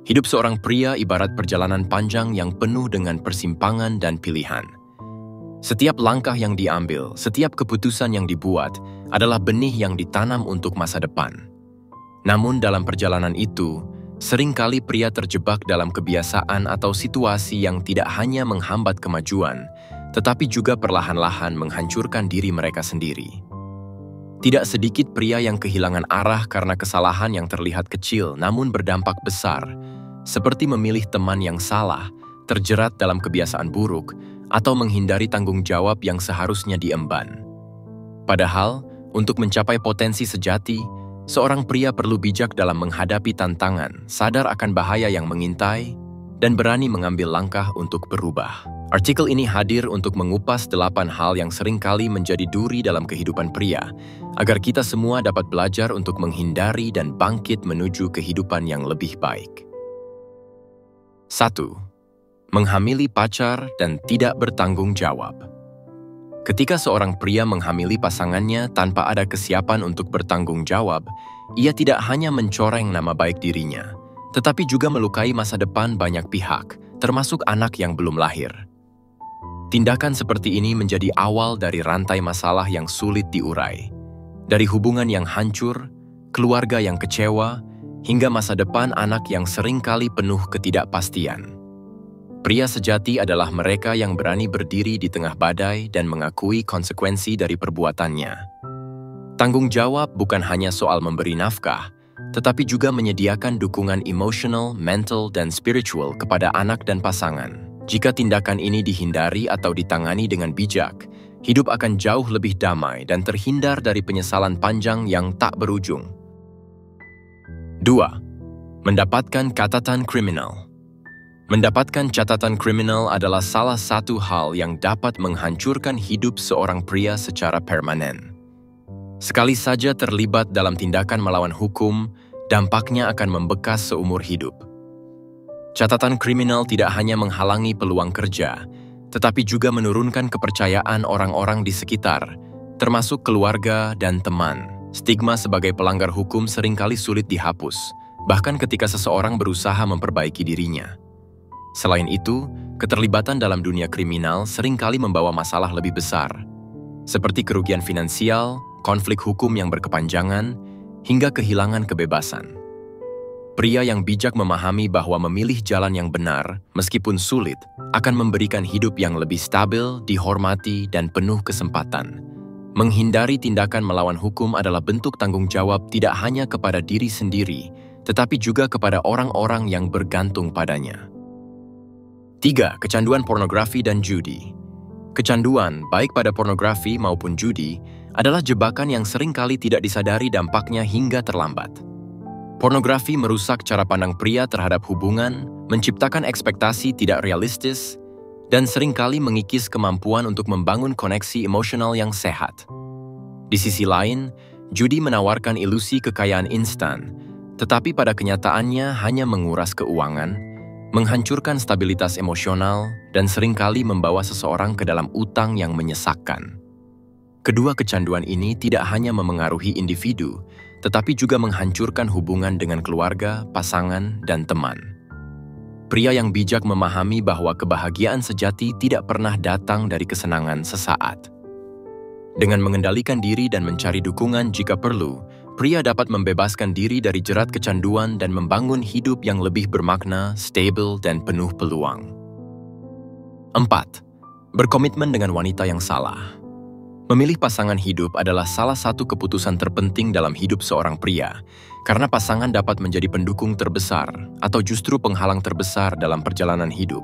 Hidup seorang pria ibarat perjalanan panjang yang penuh dengan persimpangan dan pilihan. Setiap langkah yang diambil, setiap keputusan yang dibuat adalah benih yang ditanam untuk masa depan. Namun dalam perjalanan itu, seringkali pria terjebak dalam kebiasaan atau situasi yang tidak hanya menghambat kemajuan, tetapi juga perlahan-lahan menghancurkan diri mereka sendiri. Tidak sedikit pria yang kehilangan arah karena kesalahan yang terlihat kecil namun berdampak besar, seperti memilih teman yang salah, terjerat dalam kebiasaan buruk, atau menghindari tanggung jawab yang seharusnya diemban. Padahal, untuk mencapai potensi sejati, seorang pria perlu bijak dalam menghadapi tantangan, sadar akan bahaya yang mengintai, dan berani mengambil langkah untuk berubah. Artikel ini hadir untuk mengupas 8 hal yang seringkali menjadi duri dalam kehidupan pria, agar kita semua dapat belajar untuk menghindari dan bangkit menuju kehidupan yang lebih baik. 1. Menghamili pacar dan tidak bertanggung jawab. Ketika seorang pria menghamili pasangannya tanpa ada kesiapan untuk bertanggung jawab, ia tidak hanya mencoreng nama baik dirinya, tetapi juga melukai masa depan banyak pihak, termasuk anak yang belum lahir. Tindakan seperti ini menjadi awal dari rantai masalah yang sulit diurai. Dari hubungan yang hancur, keluarga yang kecewa, hingga masa depan anak yang seringkali penuh ketidakpastian. Pria sejati adalah mereka yang berani berdiri di tengah badai dan mengakui konsekuensi dari perbuatannya. Tanggung jawab bukan hanya soal memberi nafkah, tetapi juga menyediakan dukungan emosional, mental, dan spiritual kepada anak dan pasangan. Jika tindakan ini dihindari atau ditangani dengan bijak, hidup akan jauh lebih damai dan terhindar dari penyesalan panjang yang tak berujung. 2. Mendapatkan catatan kriminal. Mendapatkan catatan kriminal adalah salah satu hal yang dapat menghancurkan hidup seorang pria secara permanen. Sekali saja terlibat dalam tindakan melawan hukum, dampaknya akan membekas seumur hidup. Catatan kriminal tidak hanya menghalangi peluang kerja, tetapi juga menurunkan kepercayaan orang-orang di sekitar, termasuk keluarga dan teman. Stigma sebagai pelanggar hukum seringkali sulit dihapus, bahkan ketika seseorang berusaha memperbaiki dirinya. Selain itu, keterlibatan dalam dunia kriminal seringkali membawa masalah lebih besar, seperti kerugian finansial, konflik hukum yang berkepanjangan, hingga kehilangan kebebasan. Pria yang bijak memahami bahwa memilih jalan yang benar, meskipun sulit, akan memberikan hidup yang lebih stabil, dihormati, dan penuh kesempatan. Menghindari tindakan melawan hukum adalah bentuk tanggung jawab tidak hanya kepada diri sendiri, tetapi juga kepada orang-orang yang bergantung padanya. 3. Kecanduan pornografi dan judi. Kecanduan, baik pada pornografi maupun judi, adalah jebakan yang seringkali tidak disadari dampaknya hingga terlambat. Pornografi merusak cara pandang pria terhadap hubungan, menciptakan ekspektasi tidak realistis, dan seringkali mengikis kemampuan untuk membangun koneksi emosional yang sehat. Di sisi lain, judi menawarkan ilusi kekayaan instan, tetapi pada kenyataannya hanya menguras keuangan, menghancurkan stabilitas emosional, dan seringkali membawa seseorang ke dalam utang yang menyesakkan. Kedua kecanduan ini tidak hanya memengaruhi individu, tetapi juga menghancurkan hubungan dengan keluarga, pasangan, dan teman. Pria yang bijak memahami bahwa kebahagiaan sejati tidak pernah datang dari kesenangan sesaat. Dengan mengendalikan diri dan mencari dukungan jika perlu, pria dapat membebaskan diri dari jerat kecanduan dan membangun hidup yang lebih bermakna, stabil, dan penuh peluang. 4. Berkomitmen dengan wanita yang salah. Memilih pasangan hidup adalah salah satu keputusan terpenting dalam hidup seorang pria, karena pasangan dapat menjadi pendukung terbesar atau justru penghalang terbesar dalam perjalanan hidup.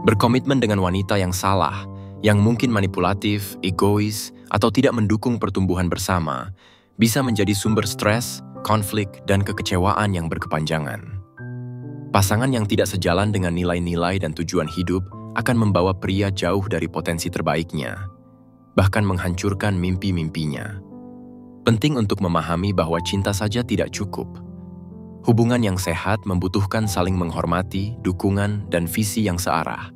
Berkomitmen dengan wanita yang salah, yang mungkin manipulatif, egois, atau tidak mendukung pertumbuhan bersama, bisa menjadi sumber stres, konflik, dan kekecewaan yang berkepanjangan. Pasangan yang tidak sejalan dengan nilai-nilai dan tujuan hidup akan membawa pria jauh dari potensi terbaiknya, bahkan menghancurkan mimpi-mimpinya. Penting untuk memahami bahwa cinta saja tidak cukup. Hubungan yang sehat membutuhkan saling menghormati, dukungan, dan visi yang searah.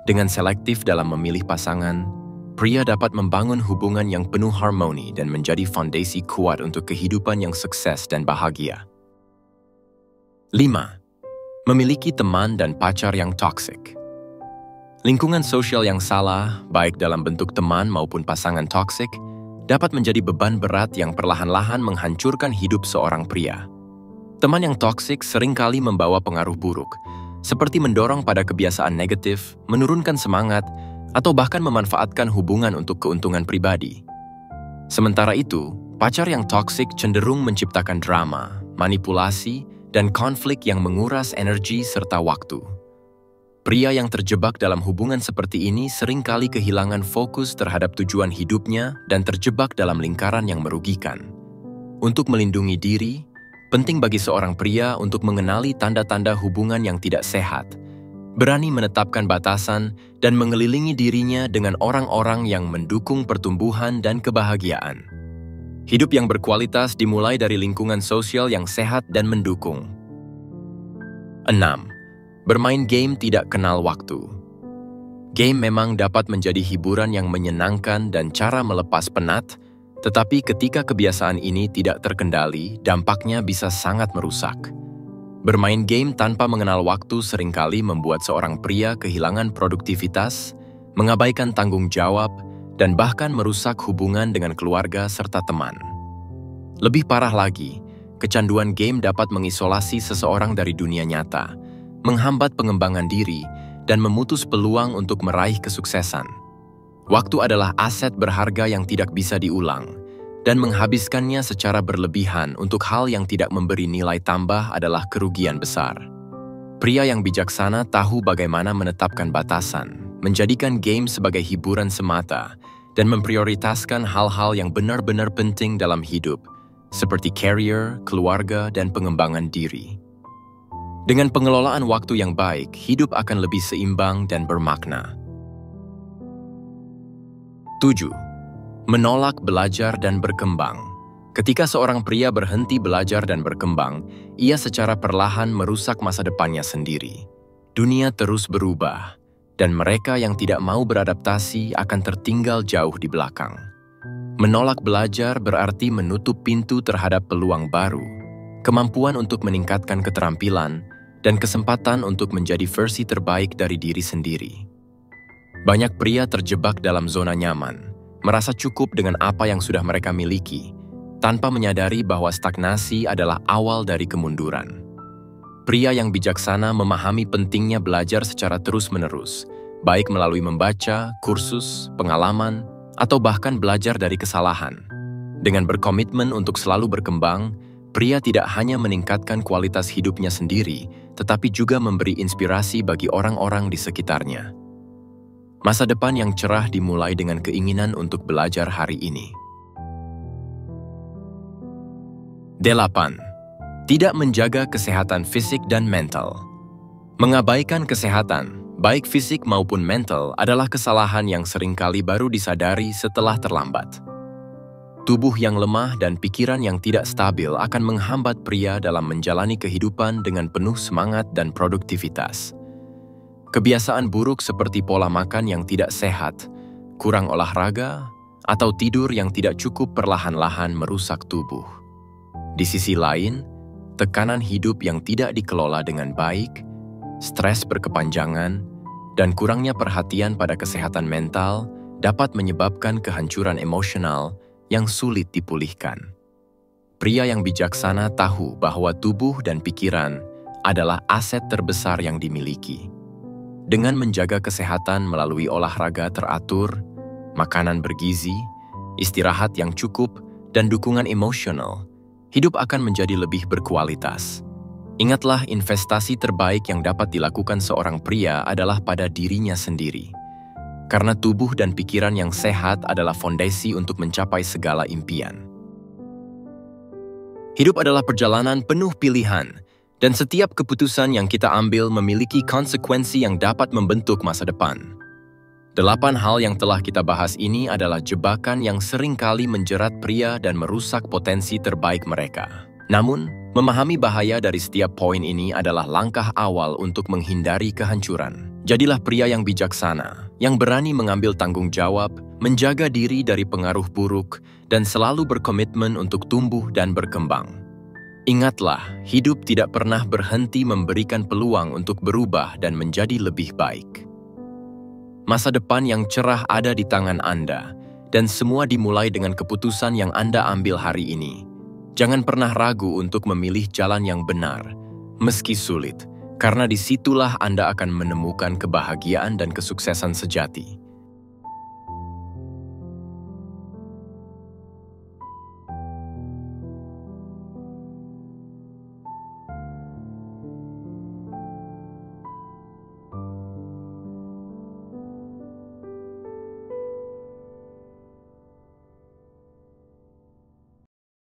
Dengan selektif dalam memilih pasangan, pria dapat membangun hubungan yang penuh harmoni dan menjadi fondasi kuat untuk kehidupan yang sukses dan bahagia. 5. Memiliki teman dan pacar yang toksik. Lingkungan sosial yang salah, baik dalam bentuk teman maupun pasangan toksik, dapat menjadi beban berat yang perlahan-lahan menghancurkan hidup seorang pria. Teman yang toksik seringkali membawa pengaruh buruk, seperti mendorong pada kebiasaan negatif, menurunkan semangat, atau bahkan memanfaatkan hubungan untuk keuntungan pribadi. Sementara itu, pacar yang toksik cenderung menciptakan drama, manipulasi, dan konflik yang menguras energi serta waktu. Pria yang terjebak dalam hubungan seperti ini seringkali kehilangan fokus terhadap tujuan hidupnya dan terjebak dalam lingkaran yang merugikan. Untuk melindungi diri, penting bagi seorang pria untuk mengenali tanda-tanda hubungan yang tidak sehat, berani menetapkan batasan, dan mengelilingi dirinya dengan orang-orang yang mendukung pertumbuhan dan kebahagiaan. Hidup yang berkualitas dimulai dari lingkungan sosial yang sehat dan mendukung. 6. Bermain game tidak kenal waktu. Game memang dapat menjadi hiburan yang menyenangkan dan cara melepas penat, tetapi ketika kebiasaan ini tidak terkendali, dampaknya bisa sangat merusak. Bermain game tanpa mengenal waktu seringkali membuat seorang pria kehilangan produktivitas, mengabaikan tanggung jawab, dan bahkan merusak hubungan dengan keluarga serta teman. Lebih parah lagi, kecanduan game dapat mengisolasi seseorang dari dunia nyata, menghambat pengembangan diri, dan memutus peluang untuk meraih kesuksesan. Waktu adalah aset berharga yang tidak bisa diulang, dan menghabiskannya secara berlebihan untuk hal yang tidak memberi nilai tambah adalah kerugian besar. Pria yang bijaksana tahu bagaimana menetapkan batasan, menjadikan game sebagai hiburan semata, dan memprioritaskan hal-hal yang benar-benar penting dalam hidup, seperti career, keluarga, dan pengembangan diri. Dengan pengelolaan waktu yang baik, hidup akan lebih seimbang dan bermakna. 7. Menolak belajar dan berkembang. Ketika seorang pria berhenti belajar dan berkembang, ia secara perlahan merusak masa depannya sendiri. Dunia terus berubah, dan mereka yang tidak mau beradaptasi akan tertinggal jauh di belakang. Menolak belajar berarti menutup pintu terhadap peluang baru, kemampuan untuk meningkatkan keterampilan, dan kesempatan untuk menjadi versi terbaik dari diri sendiri. Banyak pria terjebak dalam zona nyaman, merasa cukup dengan apa yang sudah mereka miliki, tanpa menyadari bahwa stagnasi adalah awal dari kemunduran. Pria yang bijaksana memahami pentingnya belajar secara terus-menerus, baik melalui membaca, kursus, pengalaman, atau bahkan belajar dari kesalahan. Dengan berkomitmen untuk selalu berkembang, pria tidak hanya meningkatkan kualitas hidupnya sendiri, tetapi juga memberi inspirasi bagi orang-orang di sekitarnya. Masa depan yang cerah dimulai dengan keinginan untuk belajar hari ini. 8. Tidak menjaga kesehatan fisik dan mental. Mengabaikan kesehatan, baik fisik maupun mental, adalah kesalahan yang seringkali baru disadari setelah terlambat. Tubuh yang lemah dan pikiran yang tidak stabil akan menghambat pria dalam menjalani kehidupan dengan penuh semangat dan produktivitas. Kebiasaan buruk seperti pola makan yang tidak sehat, kurang olahraga, atau tidur yang tidak cukup perlahan-lahan merusak tubuh. Di sisi lain, tekanan hidup yang tidak dikelola dengan baik, stres berkepanjangan, dan kurangnya perhatian pada kesehatan mental dapat menyebabkan kehancuran emosional yang sulit dipulihkan. Pria yang bijaksana tahu bahwa tubuh dan pikiran adalah aset terbesar yang dimiliki. Dengan menjaga kesehatan melalui olahraga teratur, makanan bergizi, istirahat yang cukup, dan dukungan emosional, hidup akan menjadi lebih berkualitas. Ingatlah, investasi terbaik yang dapat dilakukan seorang pria adalah pada dirinya sendiri. Karena tubuh dan pikiran yang sehat adalah fondasi untuk mencapai segala impian. Hidup adalah perjalanan penuh pilihan, dan setiap keputusan yang kita ambil memiliki konsekuensi yang dapat membentuk masa depan. 8 hal yang telah kita bahas ini adalah jebakan yang seringkali menjerat pria dan merusak potensi terbaik mereka. Namun, memahami bahaya dari setiap poin ini adalah langkah awal untuk menghindari kehancuran. Jadilah pria yang bijaksana, yang berani mengambil tanggung jawab, menjaga diri dari pengaruh buruk, dan selalu berkomitmen untuk tumbuh dan berkembang. Ingatlah, hidup tidak pernah berhenti memberikan peluang untuk berubah dan menjadi lebih baik. Masa depan yang cerah ada di tangan Anda, dan semua dimulai dengan keputusan yang Anda ambil hari ini. Jangan pernah ragu untuk memilih jalan yang benar, meski sulit, karena disitulah Anda akan menemukan kebahagiaan dan kesuksesan sejati.